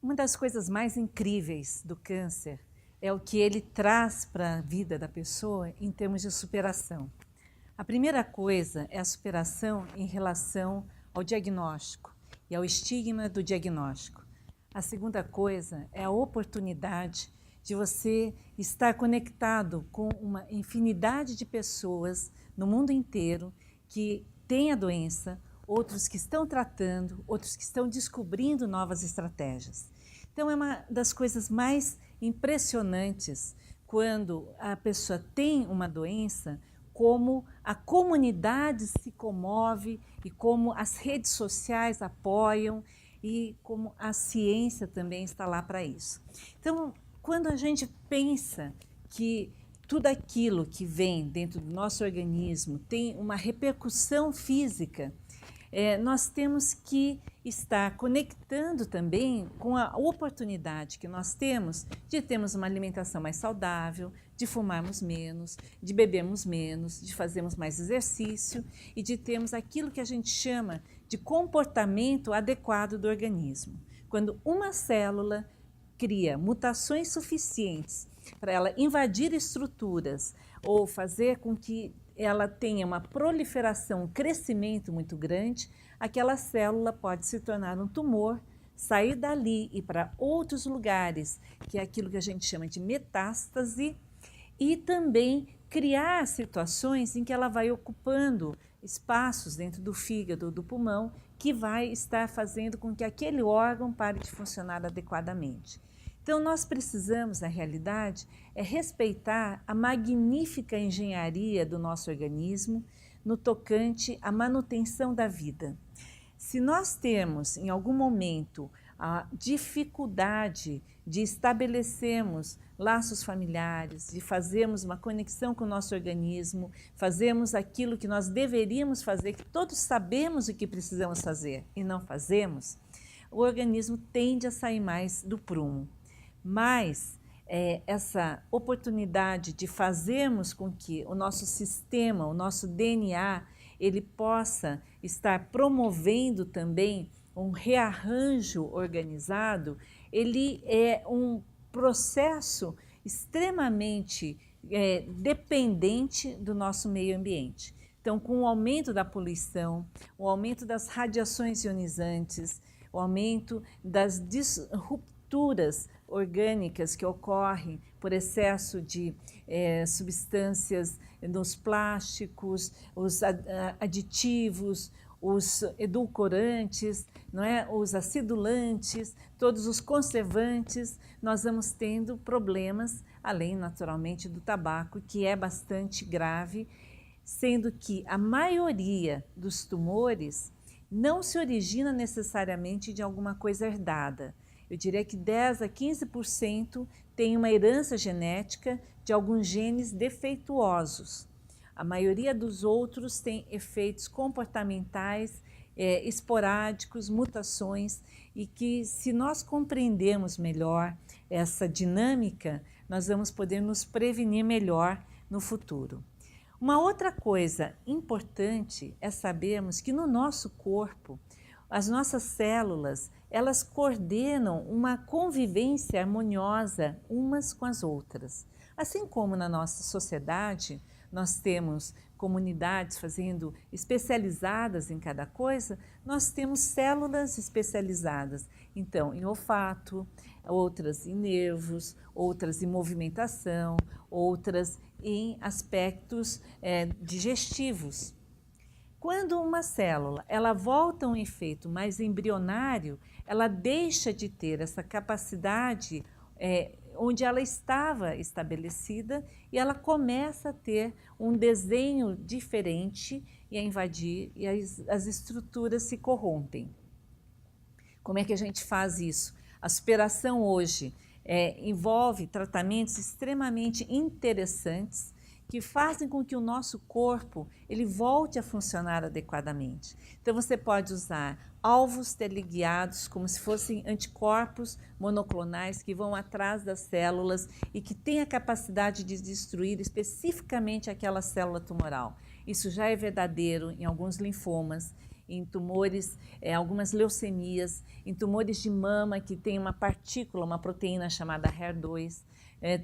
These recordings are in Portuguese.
Uma das coisas mais incríveis do câncer é o que ele traz para a vida da pessoa em termos de superação. A primeira coisa é a superação em relação ao diagnóstico e ao estigma do diagnóstico. A segunda coisa é a oportunidade de você estar conectado com uma infinidade de pessoas no mundo inteiro que têm a doença, outros que estão tratando, outros que estão descobrindo novas estratégias. Então é uma das coisas mais impressionantes quando a pessoa tem uma doença, como a comunidade se comove e como as redes sociais apoiam e como a ciência também está lá para isso. Então, quando a gente pensa que tudo aquilo que vem dentro do nosso organismo tem uma repercussão física, nós temos que estar conectando também com a oportunidade que nós temos de termos uma alimentação mais saudável, de fumarmos menos, de bebermos menos, de fazermos mais exercício e de termos aquilo que a gente chama de comportamento adequado do organismo. Quando uma célula cria mutações suficientes para ela invadir estruturas ou fazer com que ela tenha uma proliferação, um crescimento muito grande, aquela célula pode se tornar um tumor, sair dali e ir para outros lugares, que é aquilo que a gente chama de metástase, e também criar situações em que ela vai ocupando espaços dentro do fígado, do pulmão, que vai estar fazendo com que aquele órgão pare de funcionar adequadamente. Então, nós precisamos, na realidade, respeitar a magnífica engenharia do nosso organismo no tocante à manutenção da vida. Se nós temos, em algum momento, a dificuldade de estabelecermos laços familiares, de fazermos uma conexão com o nosso organismo, fazermos aquilo que nós deveríamos fazer, que todos sabemos o que precisamos fazer e não fazemos, o organismo tende a sair mais do prumo. Mas essa oportunidade de fazermos com que o nosso sistema, o nosso DNA, ele possa estar promovendo também um rearranjo organizado, ele é um processo extremamente dependente do nosso meio ambiente. Então, com o aumento da poluição, o aumento das radiações ionizantes, o aumento das disrupturas orgânicas que ocorrem por excesso de substâncias nos plásticos, os aditivos, os edulcorantes, não é? Os acidulantes, todos os conservantes, nós vamos tendo problemas, além naturalmente do tabaco, que é bastante grave, sendo que a maioria dos tumores não se origina necessariamente de alguma coisa herdada. Eu diria que 10 a 15% tem uma herança genética de alguns genes defeituosos. A maioria dos outros tem efeitos comportamentais esporádicos, mutações, e que se nós compreendermos melhor essa dinâmica, nós vamos poder nos prevenir melhor no futuro. Uma outra coisa importante é sabermos que no nosso corpo, as nossas células, elas coordenam uma convivência harmoniosa umas com as outras. Assim como na nossa sociedade, nós temos comunidades fazendo especializadas em cada coisa, nós temos células especializadas. Então, em olfato, outras em nervos, outras em movimentação, outras em aspectos digestivos. Quando uma célula ela volta a um efeito mais embrionário, ela deixa de ter essa capacidade onde ela estava estabelecida e ela começa a ter um desenho diferente e a invadir e as estruturas se corrompem. Como é que a gente faz isso? A superação hoje envolve tratamentos extremamente interessantes que fazem com que o nosso corpo ele volte a funcionar adequadamente. Então você pode usar alvos teleguiados, como se fossem anticorpos monoclonais que vão atrás das células e que têm a capacidade de destruir especificamente aquela célula tumoral. Isso já é verdadeiro em alguns linfomas, em tumores, algumas leucemias, em tumores de mama que tem uma partícula, uma proteína chamada HER2,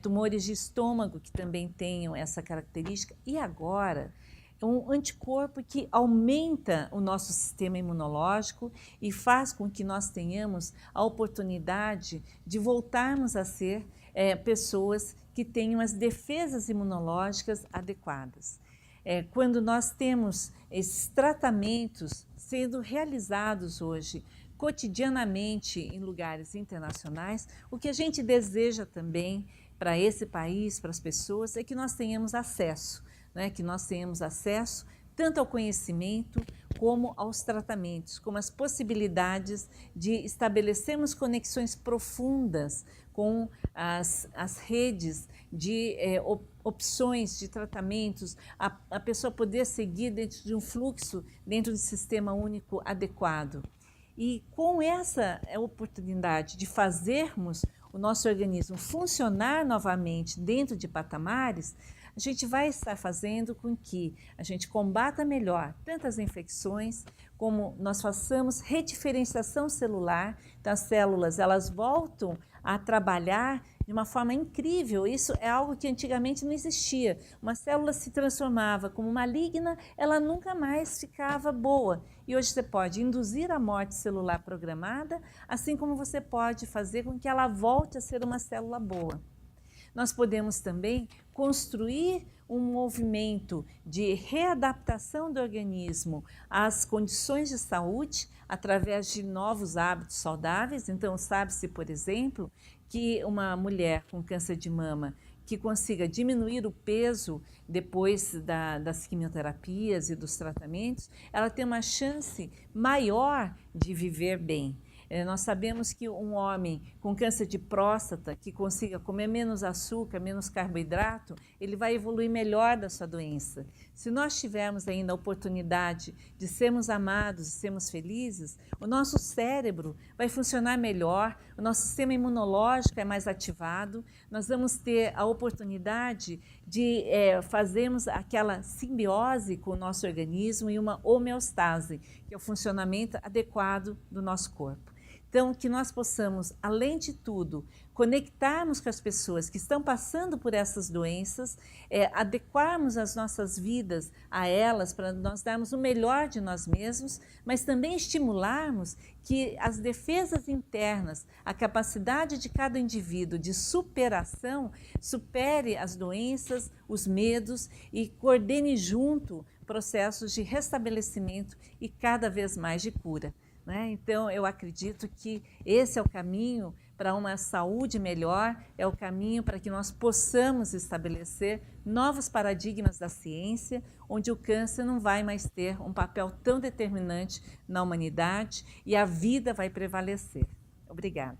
tumores de estômago que também tenham essa característica. E agora, um anticorpo que aumenta o nosso sistema imunológico e faz com que nós tenhamos a oportunidade de voltarmos a ser pessoas que tenham as defesas imunológicas adequadas. Quando nós temos esses tratamentos sendo realizados hoje cotidianamente em lugares internacionais, o que a gente deseja também para esse país, para as pessoas, é que nós tenhamos acesso, né? Que nós tenhamos acesso tanto ao conhecimento como aos tratamentos, como as possibilidades de estabelecermos conexões profundas com as redes de opções de tratamentos, a pessoa poder seguir dentro de um fluxo, dentro de um sistema único adequado. E com essa oportunidade de fazermos o nosso organismo funcionar novamente dentro de patamares, a gente vai estar fazendo com que a gente combata melhor tantas infecções, como nós façamos rediferenciação celular, então as células elas voltam a trabalhar de uma forma incrível. Isso é algo que antigamente não existia. Uma célula se transformava como maligna, ela nunca mais ficava boa. E hoje você pode induzir a morte celular programada, assim como você pode fazer com que ela volte a ser uma célula boa. Nós podemos também construir um movimento de readaptação do organismo às condições de saúde através de novos hábitos saudáveis. Então, sabe-se, por exemplo, que uma mulher com câncer de mama que consiga diminuir o peso depois das quimioterapias e dos tratamentos, ela tem uma chance maior de viver bem. Nós sabemos que um homem com câncer de próstata que consiga comer menos açúcar, menos carboidrato, ele vai evoluir melhor da sua doença. Se nós tivermos ainda a oportunidade de sermos amados e sermos felizes, o nosso cérebro vai funcionar melhor, o nosso sistema imunológico é mais ativado, nós vamos ter a oportunidade de fazermos aquela simbiose com o nosso organismo e uma homeostase, que é o funcionamento adequado do nosso corpo. Então, que nós possamos, além de tudo, conectarmos com as pessoas que estão passando por essas doenças, adequarmos as nossas vidas a elas para nós darmos o melhor de nós mesmos, mas também estimularmos que as defesas internas, a capacidade de cada indivíduo de superação, supere as doenças, os medos e coordene junto processos de restabelecimento e cada vez mais de cura. Então, eu acredito que esse é o caminho para uma saúde melhor, é o caminho para que nós possamos estabelecer novos paradigmas da ciência, onde o câncer não vai mais ter um papel tão determinante na humanidade e a vida vai prevalecer. Obrigada.